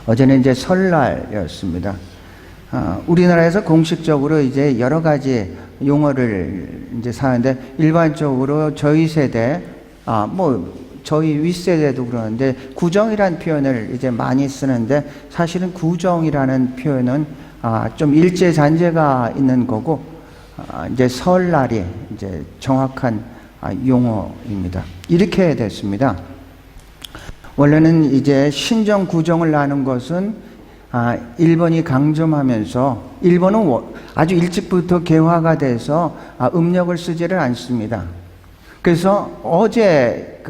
어제는 이제 설날이었습니다. 우리나라에서 공식적으로 이제 여러 가지 용어를 이제 사는데, 일반적으로 저희 세대, 저희 윗세대도 그러는데, 구정이라는 표현을 이제 많이 쓰는데, 사실은 구정이라는 표현은 좀 일제 잔재가 있는 거고, 이제 설날이 이제 정확한 용어입니다. 이렇게 됐습니다. 원래는 이제 신정 구정을 나눈 것은 일본이 강점하면서, 일본은 아주 일찍부터 개화가 돼서 음력을 쓰지를 않습니다. 그래서 어제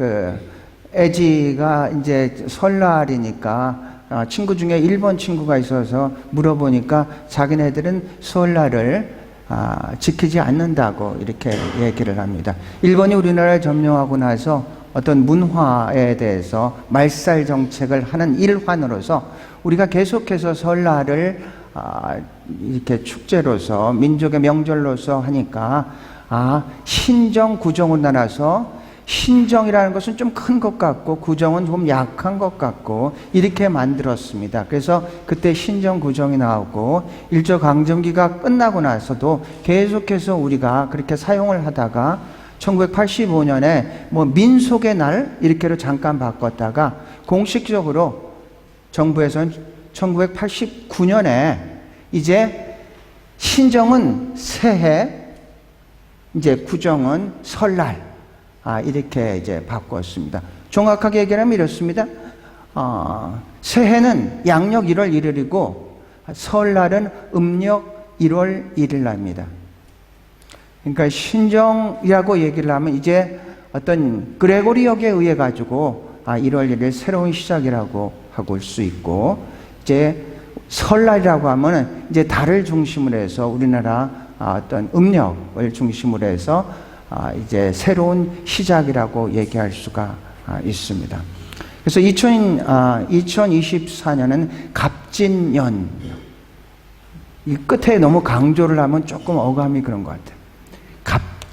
애지가 이제 설날이니까 친구 중에 일본 친구가 있어서 물어보니까 자기네들은 설날을 지키지 않는다고 이렇게 얘기를 합니다. 일본이 우리나라를 점령하고 나서 어떤 문화에 대해서 말살 정책을 하는 일환으로서 우리가 계속해서 설날을 이렇게 축제로서, 민족의 명절로서 하니까 신정, 구정으로 나눠서, 신정이라는 것은 좀 큰 것 같고 구정은 좀 약한 것 같고 이렇게 만들었습니다. 그래서 그때 신정, 구정이 나오고, 일제강점기가 끝나고 나서도 계속해서 우리가 그렇게 사용을 하다가 1985년에 민속의 날 이렇게로 잠깐 바꿨다가, 공식적으로 정부에서는 1989년에 이제 신정은 새해, 이제 구정은 설날, 이렇게 이제 바꿨습니다. 정확하게 얘기하면 이렇습니다. 새해는 양력 1월 1일이고 설날은 음력 1월 1일 날입니다. 그러니까 신정이라고 얘기를 하면 이제 어떤 그레고리역에 의해 가지고 1월 1일 새로운 시작이라고 하고 올 수 있고, 이제 설날이라고 하면 이제 달을 중심으로 해서 우리나라 어떤 음력을 중심으로 해서 이제 새로운 시작이라고 얘기할 수가 있습니다. 그래서 2024년은 갑진년. 이 끝에 너무 강조를 하면 조금 어감이 그런 것 같아요.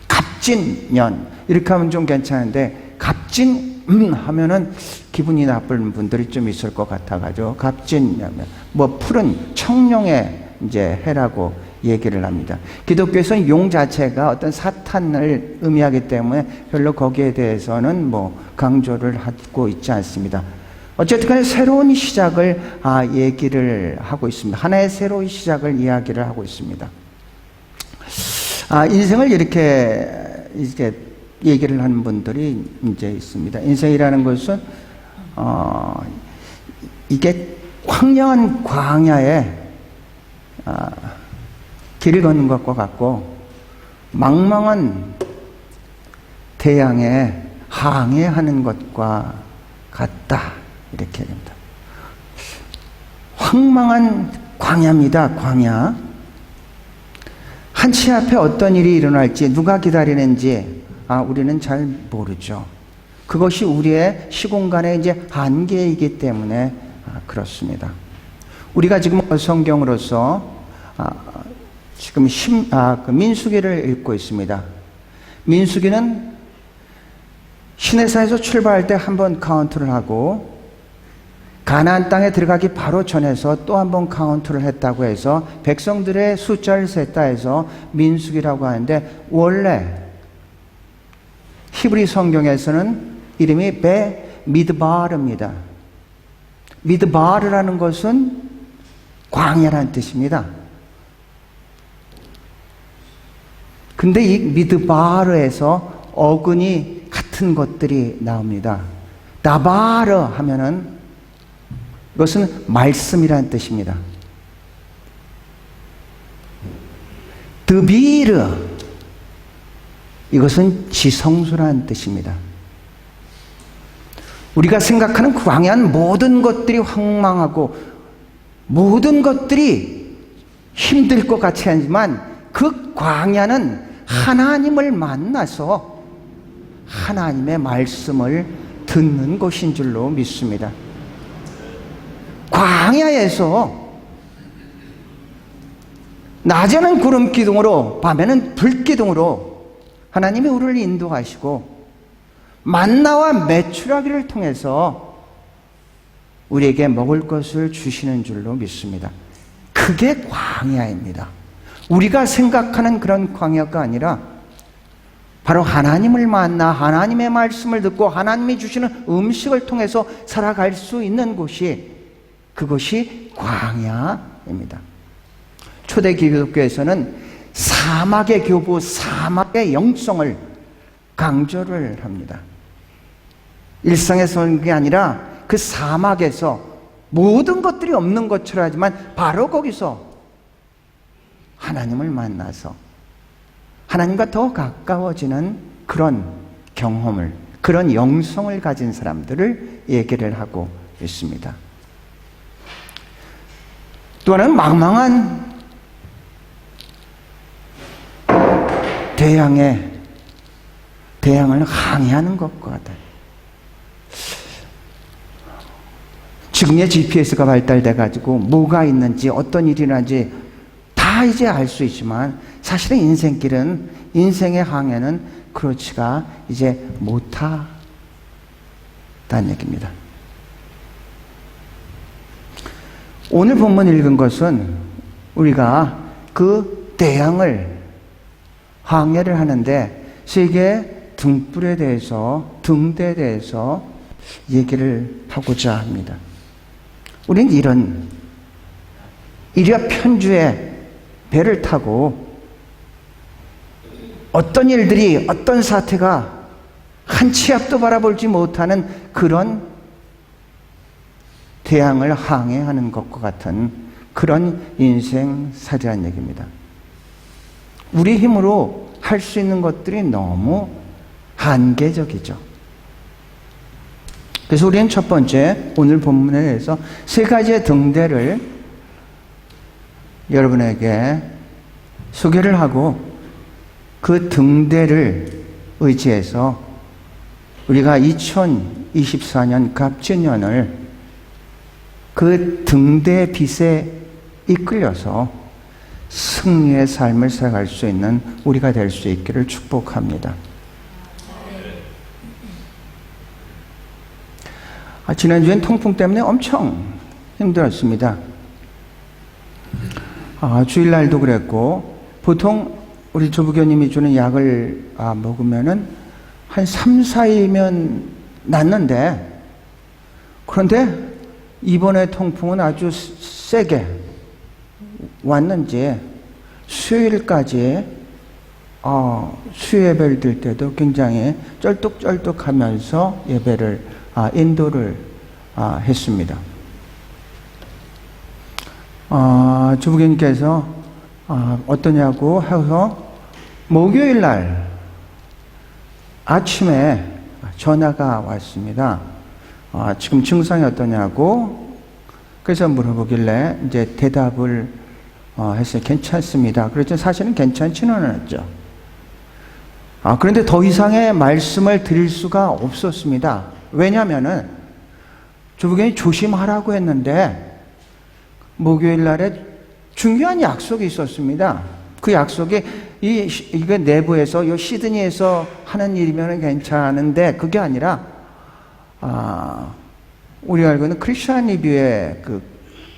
갑진년. 이렇게 하면 좀 괜찮은데, 갑진 하면은 기분이 나쁜 분들이 좀 있을 것 같아가지고, 갑진년, 푸른 청룡의 이제 해라고 얘기를 합니다. 기독교에서는 용 자체가 어떤 사탄을 의미하기 때문에 별로 거기에 대해서는 강조를 하고 있지 않습니다. 어쨌든 간에 새로운 시작을 얘기를 하고 있습니다. 하나의 새로운 시작을 이야기를 하고 있습니다. 인생을 이렇게 얘기를 하는 분들이 이제 있습니다. 인생이라는 것은 이게 황량한 광야에 길을 걷는 것과 같고, 망망한 태양에 항해하는 것과 같다, 이렇게 됩니다. 황망한 광야입니다. 광야. 한치 앞에 어떤 일이 일어날지, 누가 기다리는지 우리는 잘 모르죠. 그것이 우리의 시공간의 이제 한계이기 때문에 그렇습니다. 우리가 지금 성경으로서 지금 민수기를 읽고 있습니다. 민수기는 시내산에서 출발할 때 한번 카운트를 하고, 가나안 땅에 들어가기 바로 전에서 또 한번 카운트를 했다고 해서 백성들의 숫자를 셌다 해서 민수기라고 하는데, 원래 히브리 성경에서는 이름이 미드바르입니다. 미드바르라는 것은 광야라는 뜻입니다. 근데 이 미드바르에서 어근이 같은 것들이 나옵니다. 다바르 하면은 이것은 말씀이라는 뜻입니다. 드비르, 이것은 지성소라는 뜻입니다. 우리가 생각하는 광야는 모든 것들이 황망하고 모든 것들이 힘들 것 같이 하지만, 그 광야는 하나님을 만나서 하나님의 말씀을 듣는 곳인 줄로 믿습니다. 광야에서 낮에는 구름 기둥으로, 밤에는 불 기둥으로 하나님이 우리를 인도하시고, 만나와 메추라기를 통해서 우리에게 먹을 것을 주시는 줄로 믿습니다. 그게 광야입니다. 우리가 생각하는 그런 광야가 아니라 바로 하나님을 만나 하나님의 말씀을 듣고 하나님이 주시는 음식을 통해서 살아갈 수 있는 곳이, 그것이 광야입니다. 초대 기독교에서는 사막의 교부, 사막의 영성을 강조를 합니다. 일상에서 오는 게 아니라 그 사막에서 모든 것들이 없는 것처럼 하지만 바로 거기서 하나님을 만나서 하나님과 더 가까워지는 그런 경험을, 그런 영성을 가진 사람들을 얘기를 하고 있습니다. 또 하나는 망망한 대양을 항해하는 것과 같아요. 지금의 GPS가 발달돼가지고 뭐가 있는지 어떤 일이 일어나는지 다 이제 알 수 있지만 사실은 인생길은, 인생의 항해는 그렇지가 이제 못하다는 얘기입니다. 오늘 본문 읽은 것은 우리가 그 대양을 항해를 하는데 세계 등불에 대해서, 등대에 대해서 얘기를 하고자 합니다. 우리는 이리와 편주에 배를 타고 어떤 일들이, 어떤 사태가 한 치 앞도 바라보지 못하는 그런 대양을 항해하는 것과 같은 그런 인생살이라는 얘기입니다. 우리 힘으로 할 수 있는 것들이 너무 한계적이죠. 그래서 우리는 첫 번째 오늘 본문에 대해서 세 가지의 등대를 여러분에게 소개를 하고 그 등대를 의지해서 우리가 2024년 갑진년을 그 등대 빛에 이끌려서 승리의 삶을 살아갈 수 있는 우리가 될 수 있기를 축복합니다. 지난주엔 통풍 때문에 엄청 힘들었습니다. 주일날도 그랬고, 보통 우리 조부교님이 주는 약을 먹으면은 한 3, 4일이면 낫는데, 그런데 이번에 통풍은 아주 세게 왔는지 수요일까지 수요 예배를 드릴 때도 굉장히 쩔뚝쩔뚝하면서 예배를 인도를 했습니다. 주부님께서 어떠냐고 해서 목요일 날 아침에 전화가 왔습니다. 지금 증상이 어떠냐고. 그래서 물어보길래 이제 대답을 했어요. 괜찮습니다. 그랬더니 사실은 괜찮지는 않았죠. 그런데 더 이상의 말씀을 드릴 수가 없었습니다. 왜냐하면은 주부경이 조심하라고 했는데 목요일 날에 중요한 약속이 있었습니다. 그 약속이 이게 내부에서, 이 시드니에서 하는 일이면 괜찮은데 그게 아니라 우리가 알고 있는 크리스천 리뷰의 그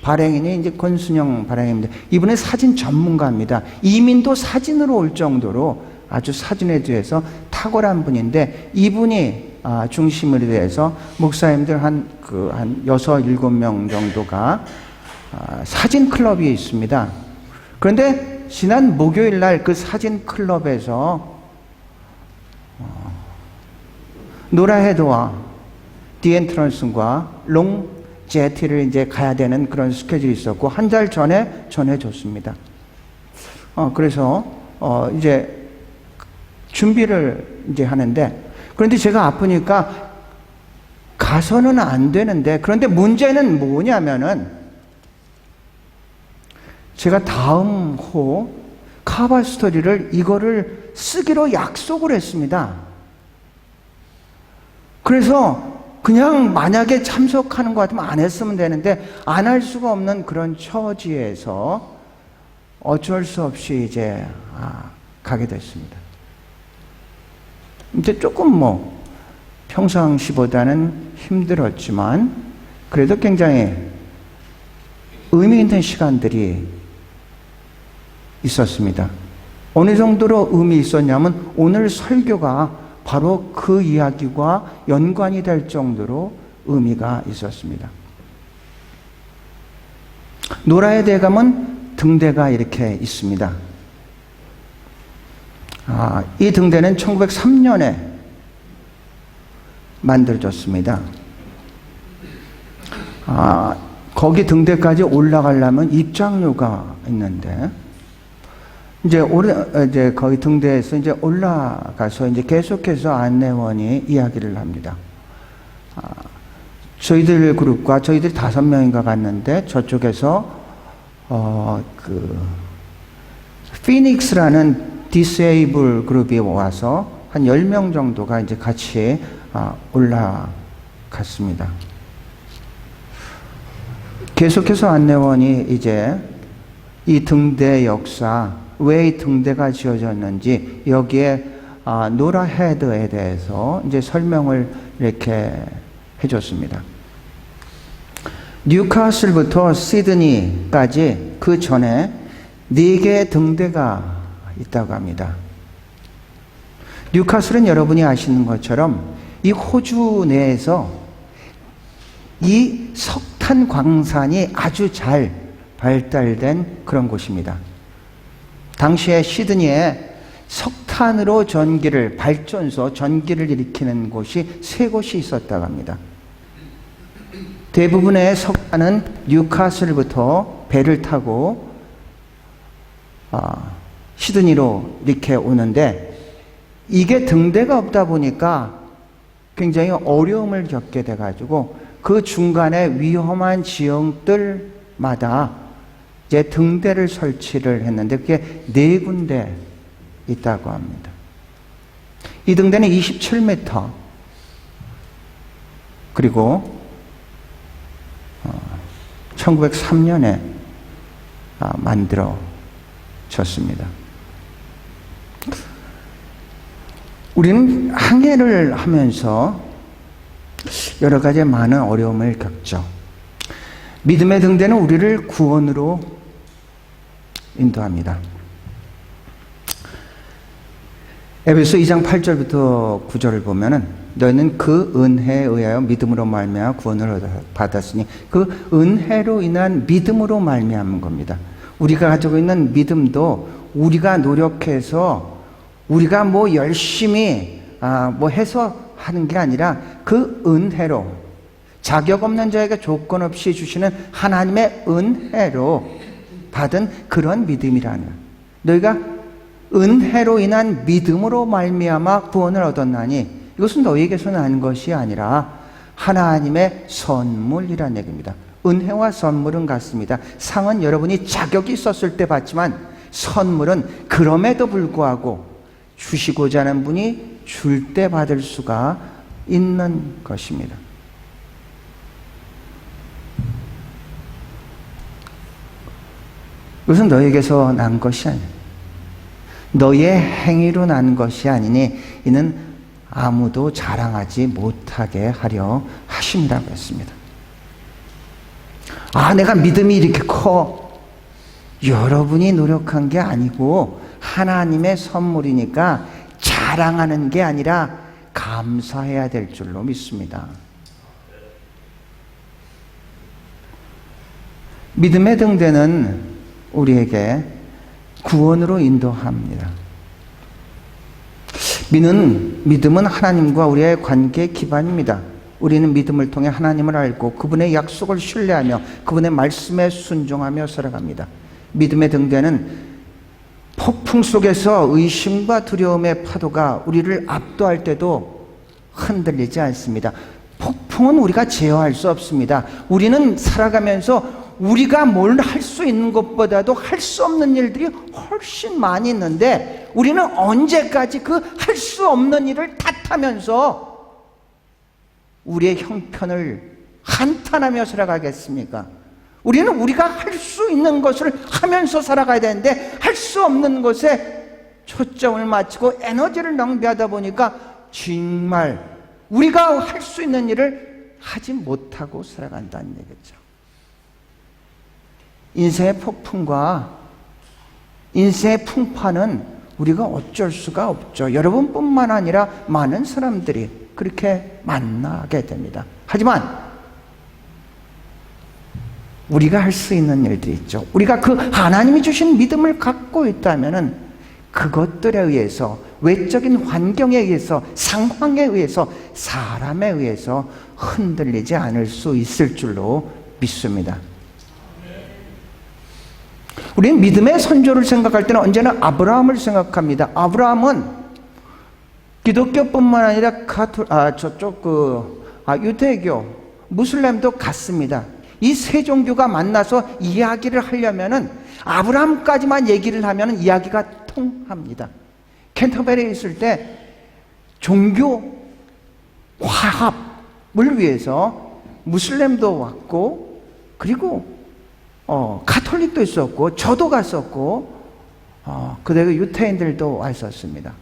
발행인이 이제 권순영 발행입니다. 이분은 사진 전문가입니다. 이민도 사진으로 올 정도로 아주 사진에 대해서 탁월한 분인데, 이분이 중심으로 해서 목사님들 한 6, 7명 정도가 사진 클럽이 있습니다. 그런데 지난 목요일 날 그 사진 클럽에서 노라 헤드와 디엔트런슨과 롱 제티를 이제 가야 되는 그런 스케줄이 있었고, 한 달 전에 전해줬습니다. 그래서 이제 준비를 이제 하는데, 그런데 제가 아프니까 가서는 안 되는데, 그런데 문제는 뭐냐면은 제가 다음 호 카바 스토리를 이거를 쓰기로 약속을 했습니다. 그래서 그냥 만약에 참석하는 것 같으면 안 했으면 되는데 안 할 수가 없는 그런 처지에서 어쩔 수 없이 이제 가게 됐습니다. 이제 조금 평상시보다는 힘들었지만 그래도 굉장히 의미 있는 시간들이 있었습니다. 어느 정도로 의미 있었냐면 오늘 설교가 바로 그 이야기와 연관이 될 정도로 의미가 있었습니다. 노라에 대감은 등대가 이렇게 있습니다. 이 등대는 1903년에 만들어졌습니다. 거기 등대까지 올라가려면 입장료가 있는데, 이제 거기 등대에서 이제 올라가서 이제 계속해서 안내원이 이야기를 합니다. 저희들 그룹과 저희들이 5명인가 갔는데 저쪽에서 피닉스라는 디세이블 그룹이 와서 한 10명 정도가 이제 같이 올라갔습니다. 계속해서 안내원이 이제 이 등대 역사, 왜 이 등대가 지어졌는지 여기에 노라 헤드에 대해서 이제 설명을 이렇게 해줬습니다. 뉴카슬부터 시드니까지 그 전에 4개의 등대가 있다고 합니다. 뉴카슬은 여러분이 아시는 것처럼 이 호주 내에서 이 석탄 광산이 아주 잘 발달된 그런 곳입니다. 당시에 시드니에 석탄으로 전기를 일으키는 곳이 3곳이 있었다고 합니다. 대부분의 석탄은 뉴카슬부터 배를 타고 시드니로 이렇게 오는데, 이게 등대가 없다 보니까 굉장히 어려움을 겪게 돼가지고 그 중간에 위험한 지형들마다 이제 등대를 설치를 했는데 그게 4군데 있다고 합니다. 이 등대는 27m, 그리고 1903년에 만들어졌습니다. 우리는 항해를 하면서 여러 가지 많은 어려움을 겪죠. 믿음의 등대는 우리를 구원으로 인도합니다. 에베소 2장 8절부터 9절을 보면은 너희는 그 은혜에 의하여 믿음으로 말미암아 구원을 받았으니 그 은혜로 인한 믿음으로 말미암은 겁니다. 우리가 가지고 있는 믿음도 우리가 노력해서 우리가 뭐 열심히 뭐 해서 하는 게 아니라 그 은혜로, 자격 없는 자에게 조건 없이 주시는 하나님의 은혜로 받은 그런 믿음이라는 거예요. 너희가 은혜로 인한 믿음으로 말미암아 구원을 얻었나니 이것은 너희에게서 난 것이 아니라 하나님의 선물이라는 얘기입니다. 은혜와 선물은 같습니다. 상은 여러분이 자격이 있었을 때 받지만 선물은 그럼에도 불구하고 주시고자 하는 분이 줄 때 받을 수가 있는 것입니다. 이것은 너에게서 난 것이 아니야. 너의 행위로 난 것이 아니니 이는 아무도 자랑하지 못하게 하려 하심이라고 했습니다. 내가 믿음이 이렇게 커. 여러분이 노력한 게 아니고 하나님의 선물이니까 자랑하는 게 아니라 감사해야 될 줄로 믿습니다. 믿음의 등대는 우리에게 구원으로 인도합니다. 믿음은 하나님과 우리의 관계의 기반입니다. 우리는 믿음을 통해 하나님을 알고 그분의 약속을 신뢰하며 그분의 말씀에 순종하며 살아갑니다. 믿음의 등대는 폭풍 속에서 의심과 두려움의 파도가 우리를 압도할 때도 흔들리지 않습니다. 폭풍은 우리가 제어할 수 없습니다. 우리는 살아가면서 우리가 뭘 할 수 있는 것보다도 할 수 없는 일들이 훨씬 많이 있는데 우리는 언제까지 그 할 수 없는 일을 탓하면서 우리의 형편을 한탄하며 살아가겠습니까? 우리는 우리가 할 수 있는 것을 하면서 살아가야 되는데 할 수 없는 것에 초점을 맞추고 에너지를 낭비하다 보니까 정말 우리가 할 수 있는 일을 하지 못하고 살아간다는 얘기죠. 인생의 폭풍과 인생의 풍파는 우리가 어쩔 수가 없죠. 여러분뿐만 아니라 많은 사람들이 그렇게 만나게 됩니다. 하지만 우리가 할 수 있는 일들이 있죠. 우리가 그 하나님이 주신 믿음을 갖고 있다면은 그것들에 의해서, 외적인 환경에 의해서, 상황에 의해서, 사람에 의해서 흔들리지 않을 수 있을 줄로 믿습니다. 우리는 믿음의 선조를 생각할 때는 언제나 아브라함을 생각합니다. 아브라함은 기독교뿐만 아니라 유대교, 무슬림도 같습니다. 이 세 종교가 만나서 이야기를 하려면은 아브라함까지만 얘기를 하면 이야기가 통합니다. 캔터베리에 있을 때 종교 화합을 위해서 무슬림도 왔고, 그리고 가톨릭도 있었고, 저도 갔었고, 그대로 유태인들도 왔었습니다.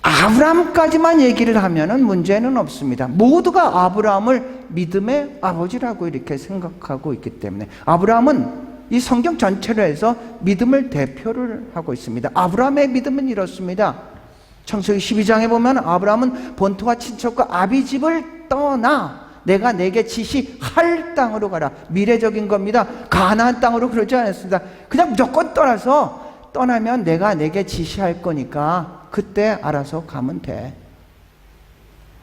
아브라함까지만 얘기를 하면은 문제는 없습니다. 모두가 아브라함을 믿음의 아버지라고 이렇게 생각하고 있기 때문에 아브라함은 이 성경 전체를 해서 믿음을 대표를 하고 있습니다. 아브라함의 믿음은 이렇습니다. 창세기 12장에 보면 아브라함은 본토와 친척과 아비 집을 떠나 내가 내게 지시할 땅으로 가라. 미래적인 겁니다. 가나안 땅으로 그러지 않았습니다. 그냥 무조건 떠나면 내가 내게 지시할 거니까 그때 알아서 가면 돼.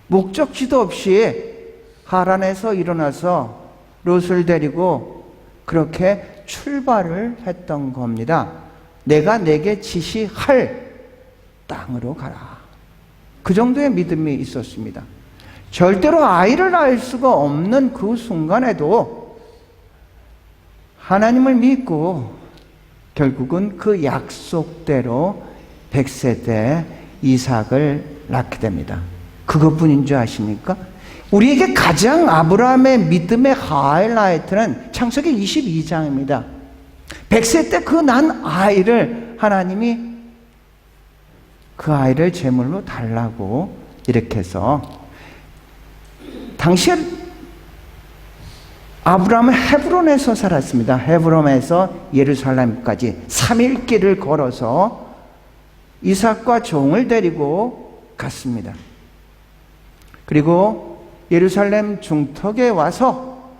목적지도 없이 하란에서 일어나서 롯을 데리고 그렇게 출발을 했던 겁니다. 내가 내게 지시할 땅으로 가라. 그 정도의 믿음이 있었습니다. 절대로 아이를 낳을 수가 없는 그 순간에도 하나님을 믿고 결국은 그 약속대로 100세 때 이삭을 낳게 됩니다. 그것뿐인 줄 아십니까? 우리에게 가장 아브라함의 믿음의 하이라이트는 창세기 22장입니다. 100세 때 그 난 아이를 하나님이 그 아이를 제물로 달라고 이렇게 해서, 당시에 아브라함은 헤브론에서 살았습니다. 헤브론에서 예루살렘까지 3일 길을 걸어서 이삭과 종을 데리고 갔습니다. 그리고 예루살렘 중턱에 와서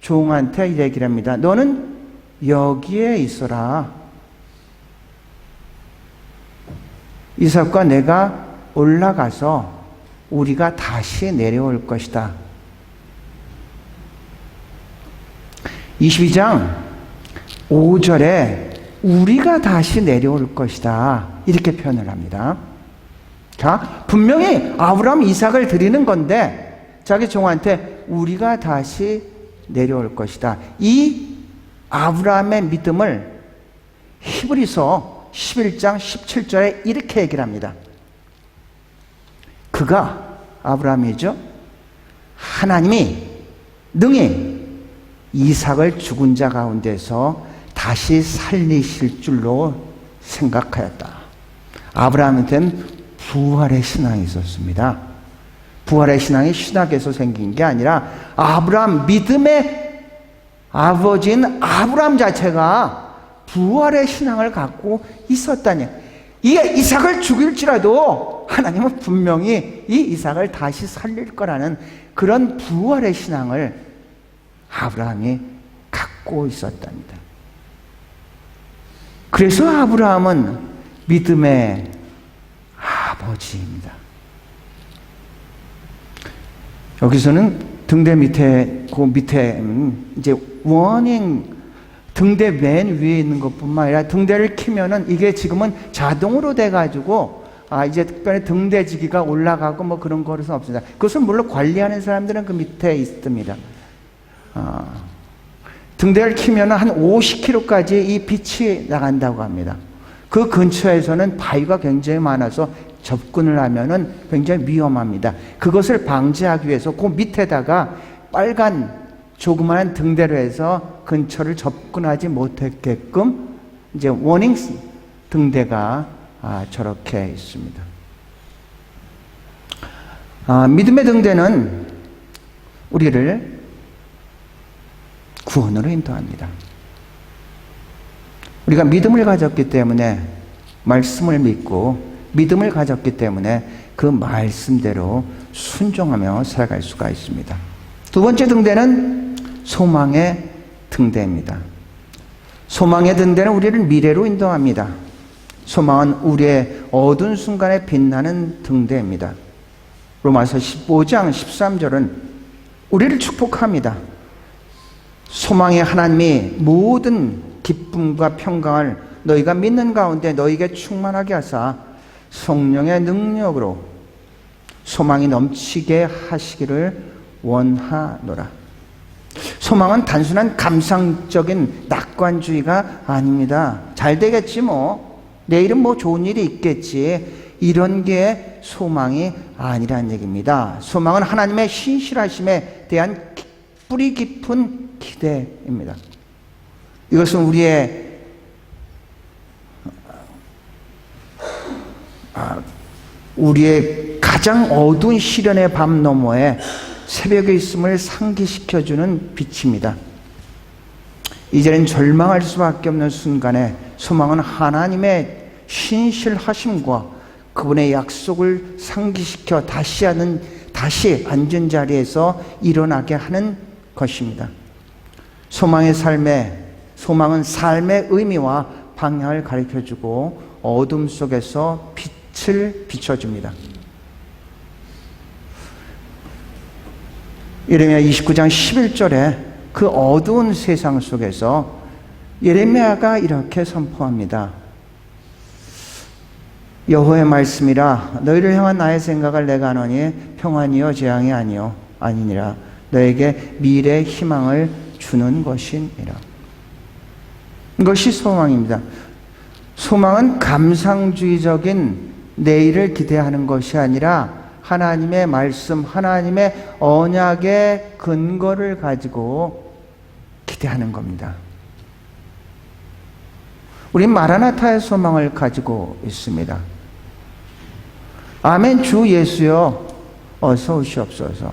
종한테 얘기를 합니다. 너는 여기에 있어라. 이삭과 내가 올라가서 우리가 다시 내려올 것이다. 22장 5절에 우리가 다시 내려올 것이다. 이렇게 표현을 합니다. 자, 분명히 아브라함 이삭을 드리는 건데 자기 종한테 우리가 다시 내려올 것이다. 이 아브라함의 믿음을 히브리서 11장 17절에 이렇게 얘기를 합니다. 그가, 아브라함이죠, 하나님이 능히 이삭을 죽은 자 가운데서 다시 살리실 줄로 생각하였다. 아브라함한테는 부활의 신앙이 있었습니다. 부활의 신앙이 신학에서 생긴 게 아니라 아브라함, 믿음의 아버지인 아브라함 자체가 부활의 신앙을 갖고 있었다니. 이게 이삭을 죽일지라도 하나님은 분명히 이 이삭을 다시 살릴 거라는 그런 부활의 신앙을 아브라함이 갖고 있었답니다. 그래서 아브라함은 믿음의 아버지입니다. 여기서는 등대 밑에, 그 밑에 이제 워닝, 등대 맨 위에 있는 것뿐만 아니라 등대를 키면은 이게 지금은 자동으로 돼가지고 이제 특별히 등대지기가 올라가고 뭐 그런 거는 없습니다. 그것은 물론 관리하는 사람들은 그 밑에 있습니다. 등대를 키면은 한 50km까지 이 빛이 나간다고 합니다. 그 근처에서는 바위가 굉장히 많아서 접근을 하면은 굉장히 위험합니다. 그것을 방지하기 위해서 그 밑에다가 빨간 조그마한 등대로 해서 근처를 접근하지 못했게끔 이제 워닝 등대가 저렇게 있습니다. 믿음의 등대는 우리를 구원으로 인도합니다. 우리가 믿음을 가졌기 때문에, 말씀을 믿고 믿음을 가졌기 때문에 그 말씀대로 순종하며 살아갈 수가 있습니다. 두 번째 등대는 소망의 등대입니다. 소망의 등대는 우리를 미래로 인도합니다. 소망은 우리의 어두운 순간에 빛나는 등대입니다. 로마서 15장 13절은 우리를 축복합니다. 소망의 하나님이 모든 기쁨과 평강을 너희가 믿는 가운데 너희에게 충만하게 하사 성령의 능력으로 소망이 넘치게 하시기를 원하노라. 소망은 단순한 감상적인 낙관주의가 아닙니다. 잘 되겠지 뭐, 내일은 뭐 좋은 일이 있겠지, 이런 게 소망이 아니란 얘기입니다. 소망은 하나님의 신실하심에 대한 뿌리 깊은 기대입니다. 이것은 우리의 가장 어두운 시련의 밤 너머에 새벽에 있음을 상기시켜주는 빛입니다. 이제는 절망할 수밖에 없는 순간에 소망은 하나님의 신실하심과 그분의 약속을 상기시켜 다시 앉은 자리에서 일어나게 하는 것입니다. 소망은 삶의 의미와 방향을 가르쳐주고 어둠 속에서 빛을 비춰줍니다. 예레미야 29장 11절에 그 어두운 세상 속에서 예레미야가 이렇게 선포합니다. 여호와의 말씀이라 너희를 향한 나의 생각을 내가 아노니 평안이요 재앙이 아니니라. 너에게 미래의 희망을 주는 것이니라. 이것이 소망입니다. 소망은 감상주의적인 내일을 기대하는 것이 아니라 하나님의 말씀, 하나님의 언약의 근거를 가지고 기대하는 겁니다. 우린 마라나타의 소망을 가지고 있습니다. 아멘. 주 예수여 어서 오시옵소서.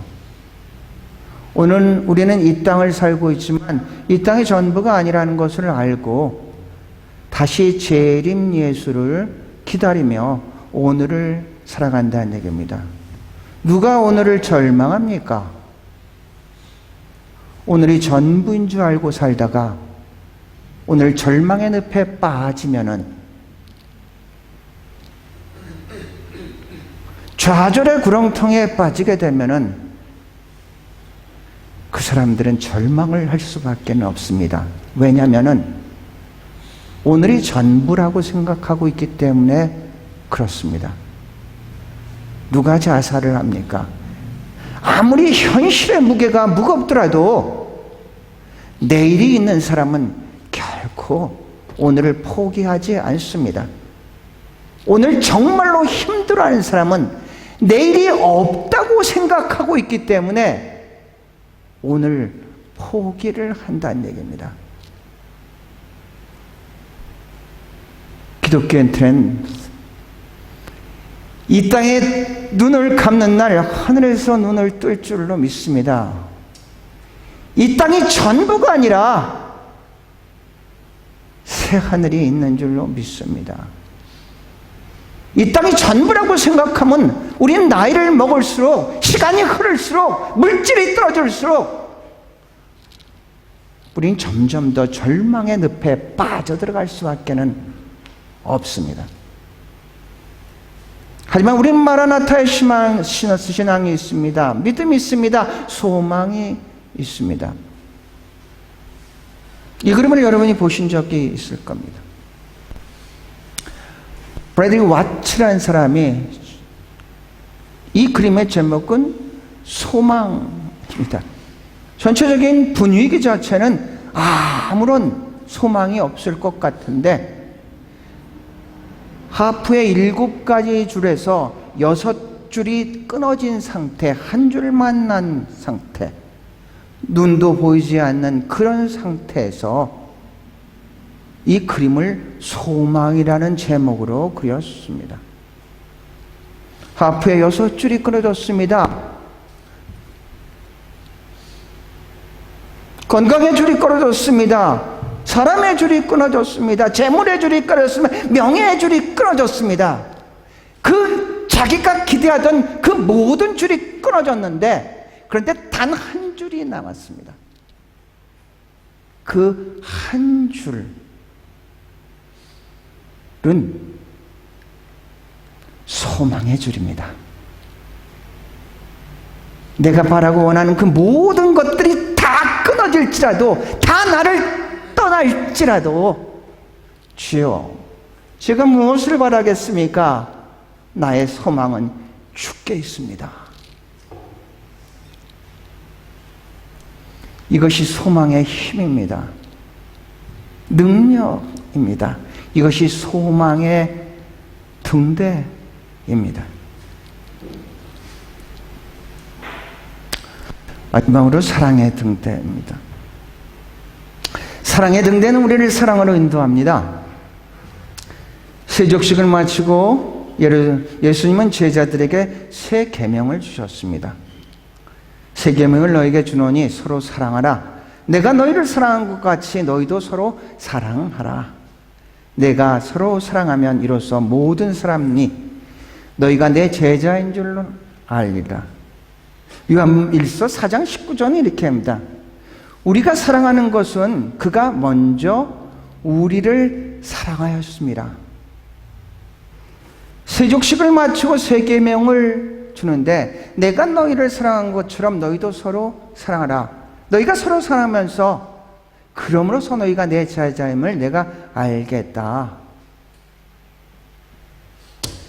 오늘 우리는 이 땅을 살고 있지만 이 땅이 전부가 아니라는 것을 알고 다시 재림 예수를 기다리며 오늘을 살아간다는 얘기입니다. 누가 오늘을 절망합니까? 오늘이 전부인 줄 알고 살다가 오늘 절망의 늪에 빠지면은, 좌절의 구렁텅이에 빠지게 되면은 그 사람들은 절망을 할 수밖에 없습니다. 왜냐하면은 오늘이 전부라고 생각하고 있기 때문에 그렇습니다. 누가 자살을 합니까? 아무리 현실의 무게가 무겁더라도 내일이 있는 사람은 결코 오늘을 포기하지 않습니다. 오늘 정말로 힘들어하는 사람은 내일이 없다고 생각하고 있기 때문에 오늘 포기를 한다는 얘기입니다. 기독교인들은 이 땅에 눈을 감는 날 하늘에서 눈을 뜰 줄로 믿습니다. 이 땅이 전부가 아니라 새 하늘이 있는 줄로 믿습니다. 이 땅이 전부라고 생각하면 우리는 나이를 먹을수록, 시간이 흐를수록, 물질이 떨어질수록 우리는 점점 더 절망의 늪에 빠져들어갈 수밖에 없습니다. 하지만 우리는 마라나타의 신앙이 있습니다. 믿음이 있습니다. 소망이 있습니다. 이 그림을 여러분이 보신 적이 있을 겁니다. 브래들리 와츠라는 사람이 이 그림의 제목은 소망입니다. 전체적인 분위기 자체는 아무런 소망이 없을 것 같은데 하프의 7가지 줄에서 6줄이 끊어진 상태, 한 줄만 난 상태, 눈도 보이지 않는 그런 상태에서 이 그림을 소망이라는 제목으로 그렸습니다. 하프의 6줄이 끊어졌습니다. 건강의 줄이 끊어졌습니다. 사람의 줄이 끊어졌습니다. 재물의 줄이 끊어졌습니다. 명예의 줄이 끊어졌습니다. 그 자기가 기대하던 그 모든 줄이 끊어졌는데, 그런데 단 한 줄이 남았습니다. 그 한 줄은 소망의 줄입니다. 내가 바라고 원하는 그 모든 것들이 다 끊어질지라도, 다 나를 떠날지라도, 주여, 제가 무엇을 바라겠습니까? 나의 소망은 주께 있습니다. 이것이 소망의 힘입니다. 능력입니다. 이것이 소망의 등대입니다. 마지막으로 사랑의 등대입니다. 사랑의 등대는 우리를 사랑으로 인도합니다. 세족식을 마치고 예수님은 제자들에게 새 계명을 주셨습니다. 새 계명을 너에게 주노니 서로 사랑하라. 내가 너희를 사랑한 것 같이 너희도 서로 사랑하라. 내가 서로 사랑하면 이로써 모든 사람이 너희가 내 제자인 줄로 알리라. 요한일서 4장 19절은 이렇게 합니다. 우리가 사랑하는 것은 그가 먼저 우리를 사랑하였습니다. 세족식을 마치고 새 계명을 주는데, 내가 너희를 사랑한 것처럼 너희도 서로 사랑하라. 너희가 서로 사랑하면서 그러므로서 너희가 내 제자임을 내가 알겠다.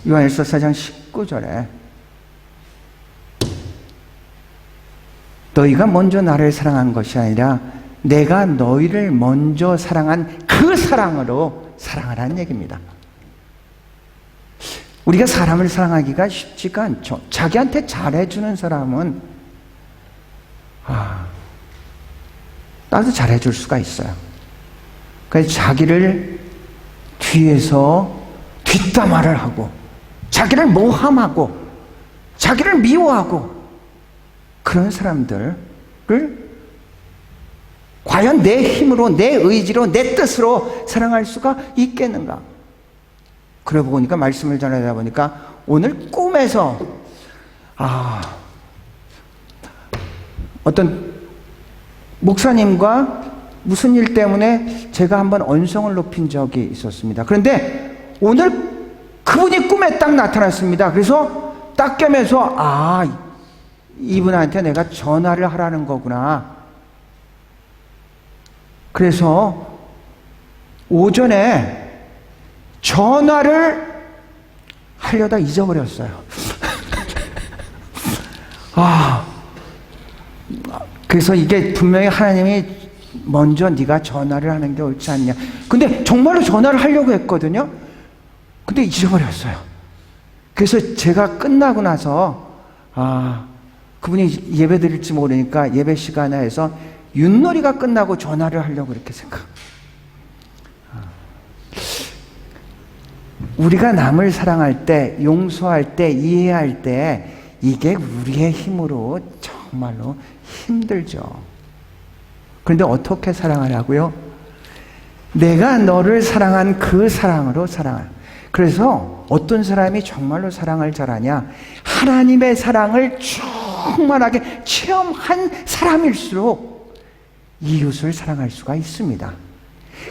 요한일서 4장 19절에 너희가 먼저 나를 사랑한 것이 아니라 내가 너희를 먼저 사랑한 그 사랑으로 사랑하라는 얘기입니다. 우리가 사람을 사랑하기가 쉽지가 않죠. 자기한테 잘해주는 사람은 나도 잘해줄 수가 있어요. 그래서 자기를 뒤에서 뒷담화를 하고, 자기를 모함하고, 자기를 미워하고, 그런 사람들을 과연 내 힘으로, 내 의지로, 내 뜻으로 사랑할 수가 있겠는가? 그러고 보니까, 말씀을 전하다 보니까 오늘 꿈에서 어떤 목사님과 무슨 일 때문에 제가 한번 언성을 높인 적이 있었습니다. 그런데 오늘 그분이 꿈에 딱 나타났습니다. 그래서 딱 깨면서 이분한테 내가 전화를 하라는 거구나. 그래서 오전에 전화를 하려다 잊어버렸어요. 그래서 이게 분명히 하나님이 먼저 네가 전화를 하는 게 옳지 않냐. 근데 정말로 전화를 하려고 했거든요. 근데 잊어버렸어요. 그래서 제가 끝나고 나서 그분이 예배 드릴지 모르니까 예배 시간에 해서 윷놀이가 끝나고 전화를 하려고 이렇게 생각. 우리가 남을 사랑할 때, 용서할 때, 이해할 때 이게 우리의 힘으로 정말로 힘들죠. 그런데 어떻게 사랑하라고요? 내가 너를 사랑한 그 사랑으로 사랑하라. 그래서 어떤 사람이 정말로 사랑을 잘하냐? 하나님의 사랑을 충만하게 체험한 사람일수록 이웃을 사랑할 수가 있습니다.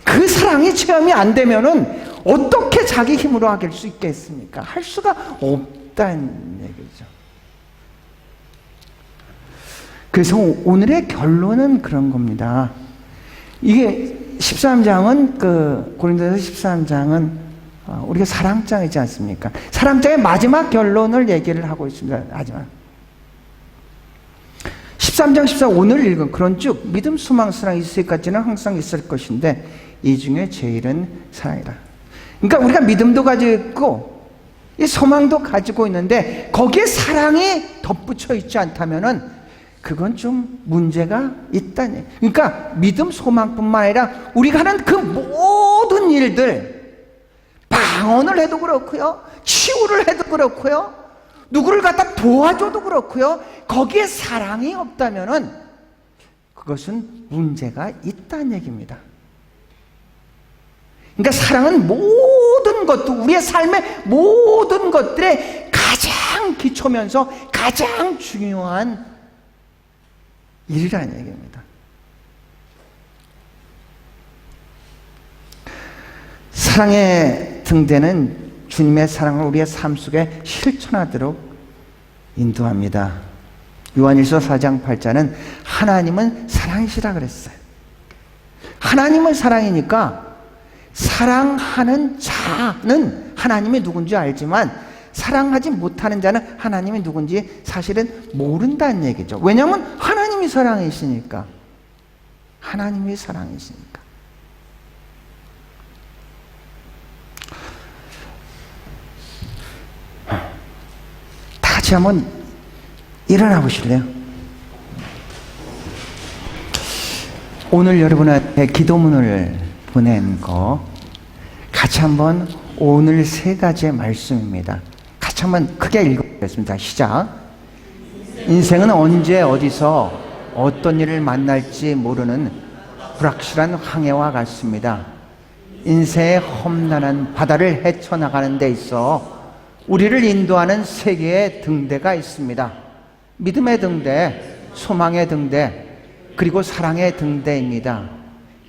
그 사랑이 체험이 안 되면은 어떻게 자기 힘으로 하길 수 있겠습니까? 할 수가 없다는 얘기죠. 그래서 오늘의 결론은 그런 겁니다. 이게 13장은 고린도서 13장은 우리가 사랑장이지 않습니까? 사랑장의 마지막 결론을 얘기를 하고 있습니다. 마지막 13장 14 오늘 읽은 그런 쭉 믿음, 소망, 사랑 있을까지는 항상 있을 것인데 이 중에 제일은 사랑이다. 그러니까 우리가 믿음도 가지고 있고 이 소망도 가지고 있는데 거기에 사랑이 덧붙여 있지 않다면은 그건 좀 문제가 있다니. 그러니까 믿음, 소망뿐만 아니라 우리가 하는 그 모든 일들, 방언을 해도 그렇고요, 치유를 해도 그렇고요, 누구를 갖다 도와줘도 그렇고요, 거기에 사랑이 없다면은 그것은 문제가 있다는 얘기입니다. 그러니까 사랑은 모든 것도, 우리의 삶의 모든 것들의 가장 기초면서 가장 중요한 일이라는 얘기입니다. 사랑의 등대는 주님의 사랑을 우리의 삶 속에 실천하도록 인도합니다. 요한일서 4장 8절은 하나님은 사랑이시라 그랬어요. 하나님은 사랑이니까 사랑하는 자는 하나님이 누군지 알지만 사랑하지 못하는 자는 하나님이 누군지 사실은 모른다는 얘기죠. 왜냐하면 하나님이 사랑이시니까. 하나님이 사랑이시니까. 다 같이 한번 일어나 보실래요? 오늘 여러분한테 기도문을 보낸 거 같이 한번, 오늘 세 가지의 말씀입니다. 같이 한번 크게 읽어보겠습니다. 시작. 인생은 언제 어디서 어떤 일을 만날지 모르는 불확실한 항해와 같습니다. 인생의 험난한 바다를 헤쳐나가는 데 있어 우리를 인도하는 세 개의 등대가 있습니다. 믿음의 등대, 소망의 등대, 그리고 사랑의 등대입니다.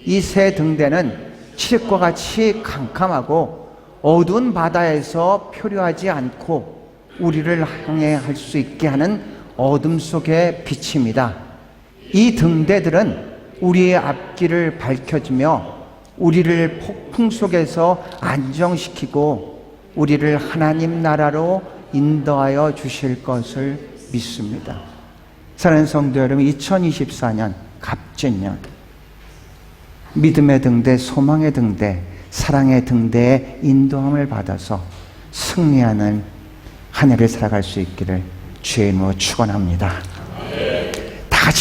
이 세 등대는 칠흑과 같이 캄캄하고 어두운 바다에서 표류하지 않고 우리를 항해할 수 있게 하는 어둠 속의 빛입니다. 이 등대들은 우리의 앞길을 밝혀주며 우리를 폭풍 속에서 안정시키고 우리를 하나님 나라로 인도하여 주실 것을 믿습니다. 사랑하는 성도 여러분, 2024년 갑진년, 믿음의 등대, 소망의 등대, 사랑의 등대의 인도함을 받아서 승리하는 한 해를 살아갈 수 있기를 주의 이름으로 축원합니다.